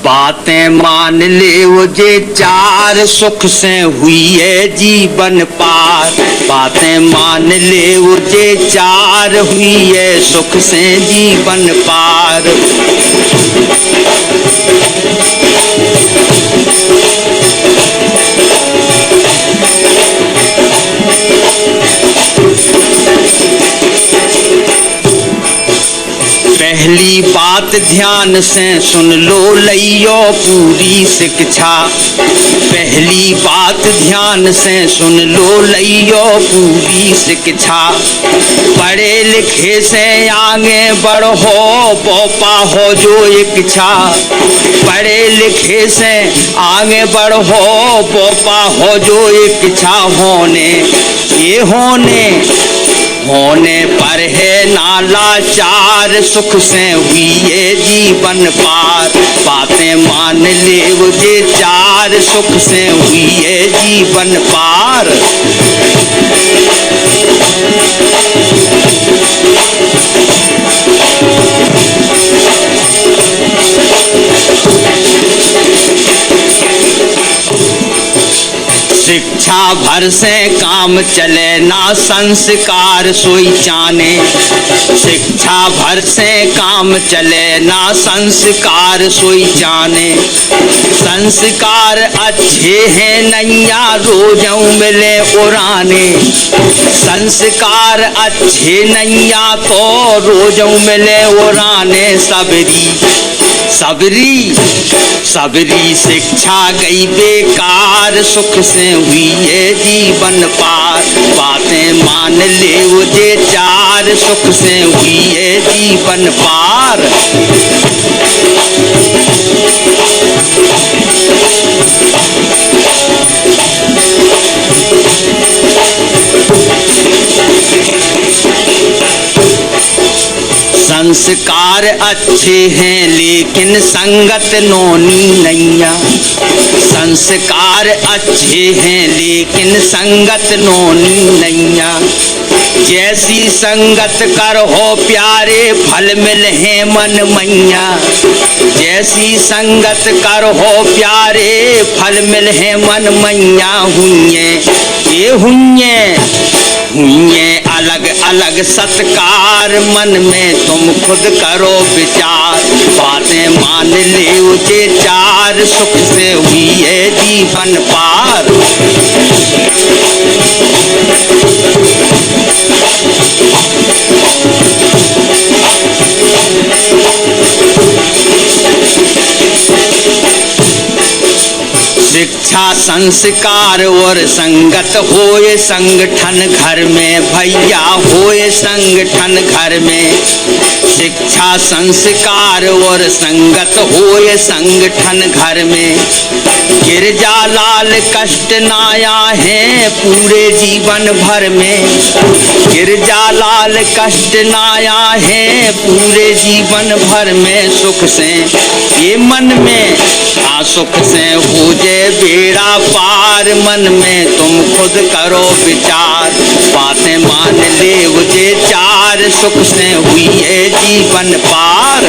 बातें मान ले वो जे चार सुख से हुई है जीवन पार। बातें मान ले वो जे चार हुई है सुख से जीवन पार। पहली बात ध्यान से सुन लो लइयो पूरी शिक्षा। पहली बात ध्यान से सुन लो लइयो पूरी शिक्षा। पढ़े लिखे से आगे बढ़ो बोपा हो जो इच्छा। पढ़े लिखे से आगे बढ़ो बोपा हो जो इच्छा। होने पर है नाला चार सुख से हुई है जीवन पार। बातें मान ले वो जे चार सुख से हुई है जीवन पार। शिक्षा भर से काम चले ना संस्कार सोई जाने। शिक्षा भर से काम चले ना संस्कार सोई जाने। संस्कार अच्छे हैं नैया रोजों मिले उड़ाने। संस्कार अच्छे नैया तो रोजों मिले उड़ाने। सबरी शिक्षा गई बेकार सुख से हुई है जीवन पार। बातें मान ले वो जे चार सुख से हुई है जीवन पार। संस्कार अच्छे हैं लेकिन संगत नोनी नैया। संस्कार अच्छे हैं लेकिन संगत नोनी नैया। जैसी संगत कर हो प्यारे फल मिल है मन मैया। जैसी संगत कर हो प्यारे फल मिल है मन मैया। हुइये अलग अलग सत्कार मन में तुम खुद करो विचार। बातें मान ले उसे चार सुख से हुई है जीवन पार। शिक्षा संस्कार और संगत होए संगठन घर में भैया होए संगठन घर में। शिक्षा संस्कार और संगत होए संगठन घर में। गिरजा लाल कष्ट नाया है पूरे जीवन भर में। गिरजा लाल कष्ट नाया है पूरे जीवन भर में। सुख से ये मन में सुख से हो जे बेड़ा पार मन में तुम खुद करो विचार। बातें मान ले उसे चार सुख से हुई है जीवन पार।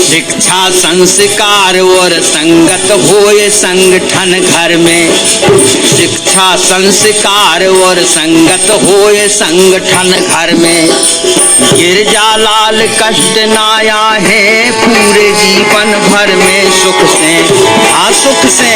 शिक्षा संस्कार और संगत होए संगठन घर में। शिक्षा संस्कार और संगत होए संगठन घर में। गिरजा लाल कष्ट नाया है पूरे जीवन भर में। सुख से सुख से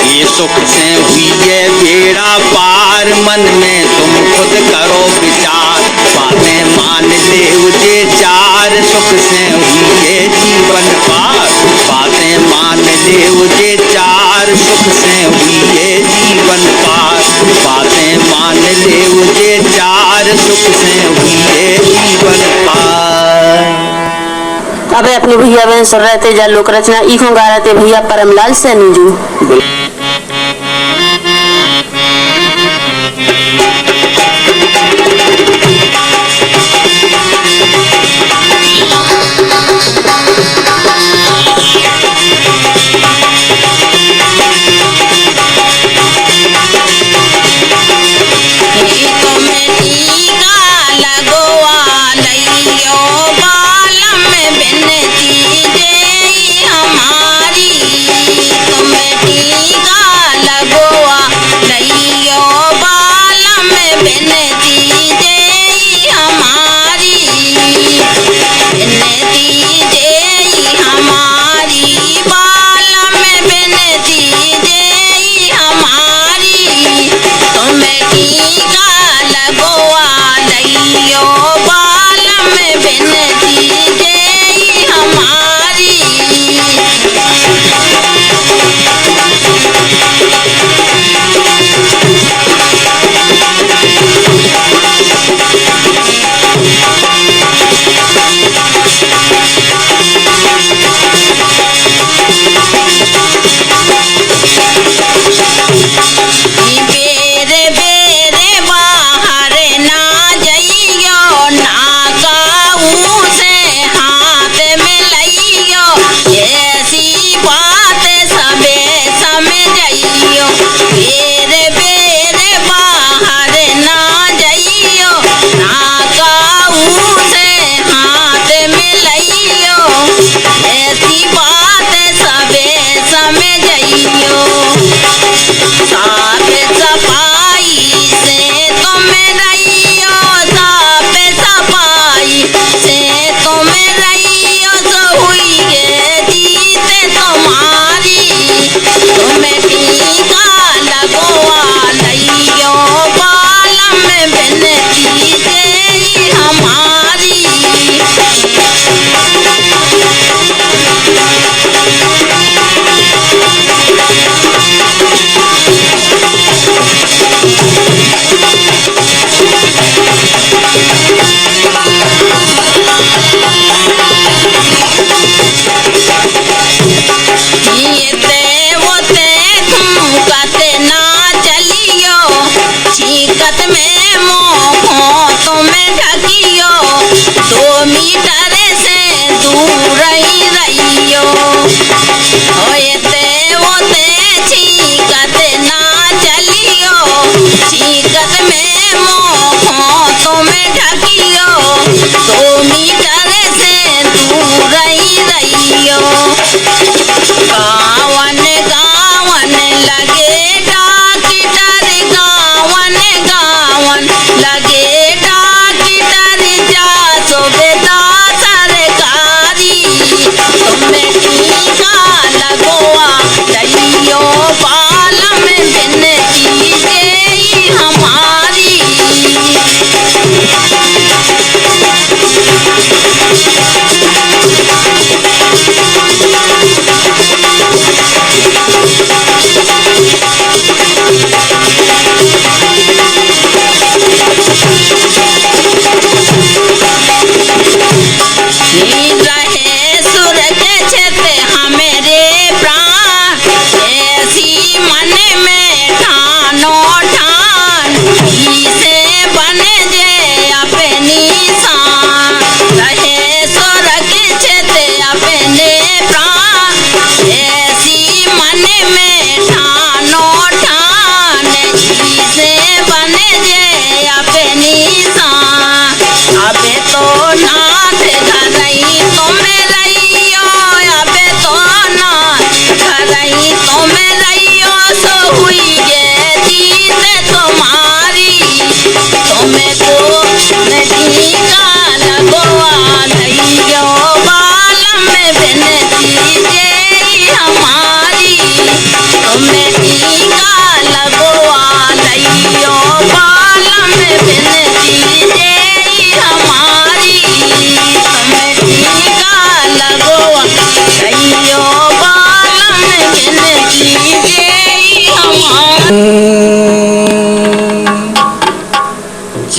ये सुख से हुई है बेड़ा पार मन में तुम खुद करो विचार। बातें मान ले उसे चार सुख से हुई है जीवन पार। बातें मान ले उसे चार सुख से हुई है जीवन पार। बातें मान ले उसे चार सुख से हुई है जीवन पार। अब अपने भैया बहन सुन रहे थे जा लोक रचना इखों गा रहे थे भैया परमलाल सैनी जी।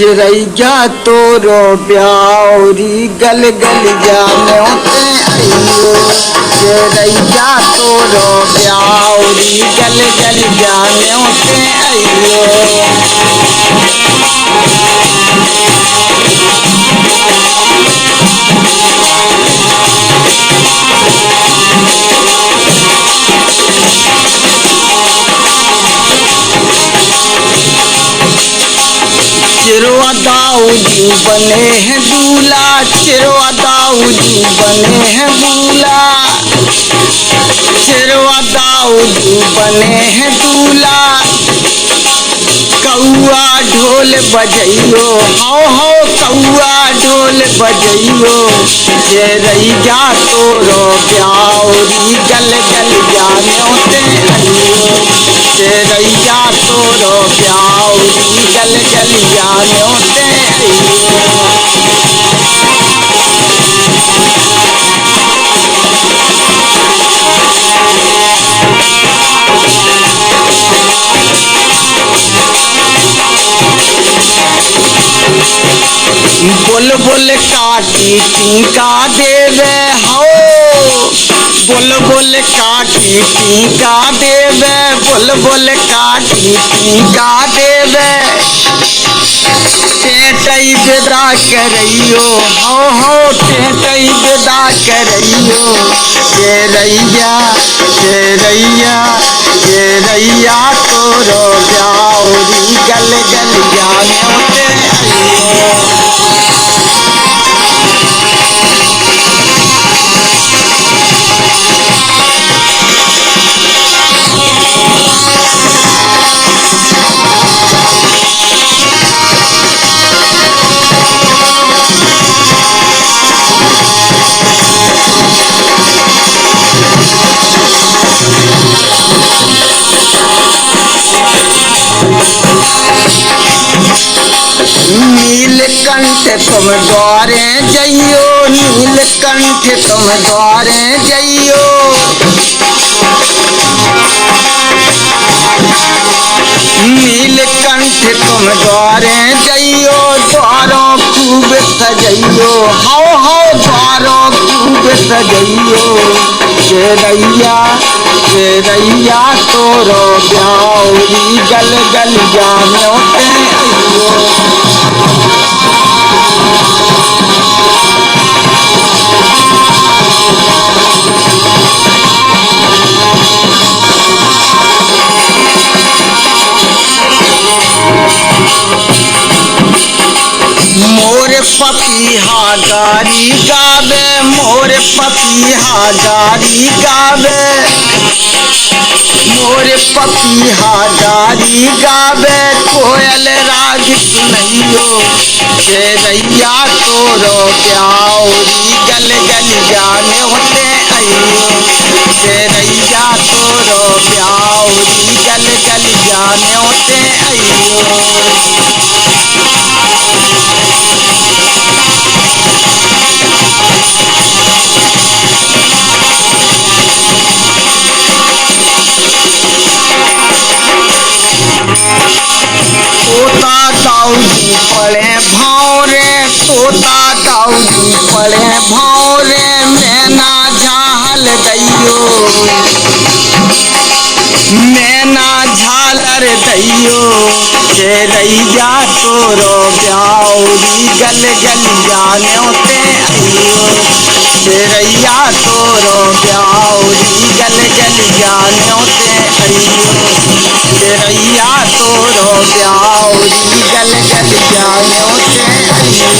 चिरैया तोरो ब्याउरी गल गल जाने होते आइयो चिरैया तोरो ब्याउरी गल गल जाने होते आइयो चिरवा दाऊदी बने हैं दूल्हा चिरवा दाऊदी बने हैं दूल्हा चिरवा दाऊदी बने हैं दूल्हा कौआ ढोल बजइयो हो कौआ ढोल बजइयो चिरैया तोरो ब्याउरी गल गल जाने ते आइयो चिरैया तोरो ब्याउरी गल गल जाने ते आइयो बोल बोल काटी टीका देवे हो बोल बोल काटी टीका देवे बोल बोल काटी टीका देवे टेटई विदा करइयो हो टेटई विदा करइयो चिरैया चिरैया चिरैया तोरो ब्याउरी गल गल जाने ते आइयो नीलकंठ तुम द्वारे जइयो नीलकंठ तुम द्वारे जइयो नीलकंठ तुम द्वारे जइयो द्वारों खूब सजइयो हो द्वारों खूब सजइयो चिरैया चिरैया तोरो ब्याउरी गल गल जाने ते आइयो मोर पपीहा गारी गावे मोर पपीहा गारी गावे मोर पपीहा गारी गावे कोयल राग सुनइयो चिरैया तोरो ब्याउरी गल गल जाने होते आइयो चिरैया तोरो ब्याउरी गल गल जाने होते आइयो तोता दाऊदी पड़े भौरे तोता दाऊदी पड़े भौरे मैना झाल दैयो मैना झालर दैयो चिरैया तोरो ब्याउरी गल गल जाने ते आइयो चिरैया तोरो ब्याउरी गल गल जाने ते आइयो चिरैया तोरो ब्याउरी गल गल जाने ते आइयो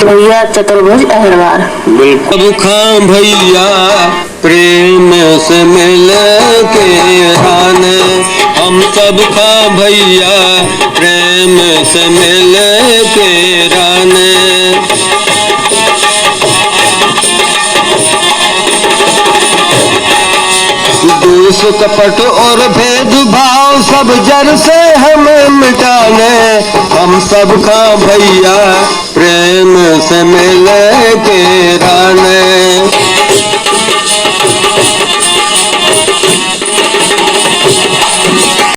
भैया चतुर्भुज अहिरवार बिल्कुल खां भैया प्रेम से मिल के राने हम सब खां भैया प्रेम से मिल के राने दूस कपट और भेदभाव सब जड़ से हमें मिटाने हम सब खां भैया प्रेम से मिल के राने